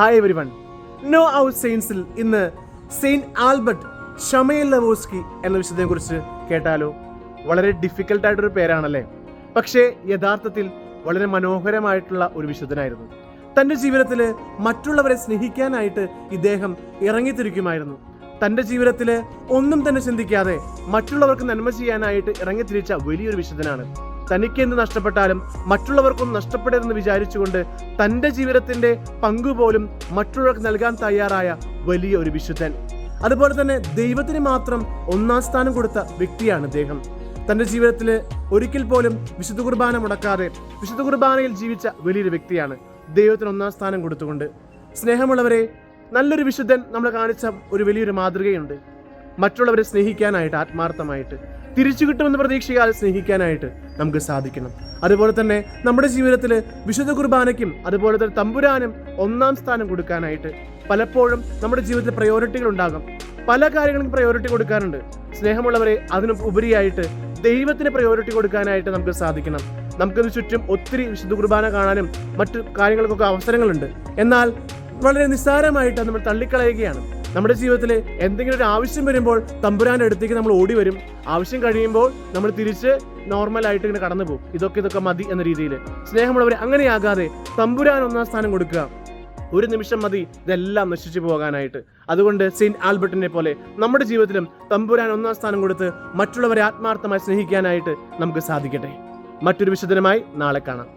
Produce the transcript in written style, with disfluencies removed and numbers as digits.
Hi everyone. No out സെയിൻസിൽ ഇന്ന് Saint Albert ഷമയലവോസ്കി എന്ന വിശുദ്ധനെ കുറിച്ച് കേട്ടാലോ? വളരെ ഡിഫിക്കൽട്ടായിട്ടൊരു പേരാണല്ലേ? പക്ഷേ യഥാർത്ഥത്തിൽ വളരെ മനോഹരമായിട്ടുള്ള ഒരു വിശുദ്ധനായിരുന്നു. തൻ്റെ ജീവിതത്തിൽ മറ്റുള്ളവരെ സ്നേഹിക്കാനായിട്ട് ഇദ്ദേഹം ഇറങ്ങിത്തിരിക്കുമായിരുന്നു. തൻ്റെ ജീവിതത്തിൽ ഒന്നും തന്നെ ചിന്തിക്കാതെ മറ്റുള്ളവർക്ക് നന്മ ചെയ്യാനായിട്ട് ഇറങ്ങിത്തിരിച്ച വലിയൊരു വിശുദ്ധനാണ്. തനിക്ക് എന്ത് നഷ്ടപ്പെട്ടാലും മറ്റുള്ളവർക്കൊന്നും നഷ്ടപ്പെടരുതെന്ന് വിചാരിച്ചുകൊണ്ട് തൻ്റെ ജീവിതത്തിൻ്റെ പങ്കുപോലും മറ്റുള്ളവർക്ക് നൽകാൻ തയ്യാറായ വലിയ ഒരു വിശുദ്ധൻ. അതുപോലെ തന്നെ ദൈവത്തിന് മാത്രം ഒന്നാം സ്ഥാനം കൊടുത്ത വ്യക്തിയാണ് അദ്ദേഹം. തൻ്റെ ജീവിതത്തിൽ ഒരിക്കൽ പോലും വിശുദ്ധ കുർബാന മുടക്കാതെ വിശുദ്ധ കുർബാനയിൽ ജീവിച്ച വലിയൊരു വ്യക്തിയാണ്. ദൈവത്തിന് ഒന്നാം സ്ഥാനം കൊടുത്തുകൊണ്ട്. സ്നേഹമുള്ളവരെ, നല്ലൊരു വിശുദ്ധൻ നമ്മൾ കാണിച്ച ഒരു വലിയൊരു മാതൃകയുണ്ട്. മറ്റുള്ളവരെ സ്നേഹിക്കാനായിട്ട്, ആത്മാർത്ഥമായിട്ട് തിരിച്ചു കിട്ടുമെന്ന് പ്രതീക്ഷിക്കാതെ സ്നേഹിക്കാനായിട്ട് നമുക്ക് സാധിക്കണം. അതുപോലെ തന്നെ നമ്മുടെ ജീവിതത്തിൽ വിശുദ്ധ കുർബാനയ്ക്കും അതുപോലെ തന്നെ തമ്പുരാനും ഒന്നാം സ്ഥാനം കൊടുക്കാനായിട്ട് പലപ്പോഴും നമ്മുടെ ജീവിതത്തിൽ പ്രയോറിറ്റികൾ ഉണ്ടാകും. പല കാര്യങ്ങൾക്കും പ്രയോറിറ്റി കൊടുക്കാറുണ്ട്. സ്നേഹമുള്ളവരെ, അതിന് ഉപരിയായിട്ട് ദൈവത്തിന് പ്രയോറിറ്റി കൊടുക്കാനായിട്ട് നമുക്ക് സാധിക്കണം. നമുക്കിന് ചുറ്റും ഒത്തിരി വിശുദ്ധ കുർബാന കാണാനും മറ്റു കാര്യങ്ങൾക്കൊക്കെ അവസരങ്ങളുണ്ട്. എന്നാൽ വളരെ നിസ്സാരമായിട്ട് നമ്മൾ തള്ളിക്കളയുകയാണ്. നമ്മുടെ ജീവിതത്തിൽ എന്തെങ്കിലും ഒരു ആവശ്യം വരുമ്പോൾ തമ്പുരാൻ്റെ അടുത്തേക്ക് നമ്മൾ ഓടി വരും. ആവശ്യം കഴിയുമ്പോൾ നമ്മൾ തിരിച്ച് നോർമലായിട്ട് ഇങ്ങനെ കടന്നു പോകും. ഇതൊക്കെ മതി എന്ന രീതിയിൽ. സ്നേഹമുള്ളവരെ, അങ്ങനെയാകാതെ തമ്പുരാൻ ഒന്നാം സ്ഥാനം കൊടുക്കുക. ഒരു നിമിഷം മതി ഇതെല്ലാം നശിച്ചു പോകാനായിട്ട്. അതുകൊണ്ട് സെയിന്റ് ആൽബർട്ടിനെ പോലെ നമ്മുടെ ജീവിതത്തിലും തമ്പുരാൻ ഒന്നാം സ്ഥാനം കൊടുത്ത് മറ്റുള്ളവരെ ആത്മാർത്ഥമായി സ്നേഹിക്കാനായിട്ട് നമുക്ക് സാധിക്കട്ടെ. മറ്റൊരു വിശുദ്ധനുമായി നാളെ കാണാം.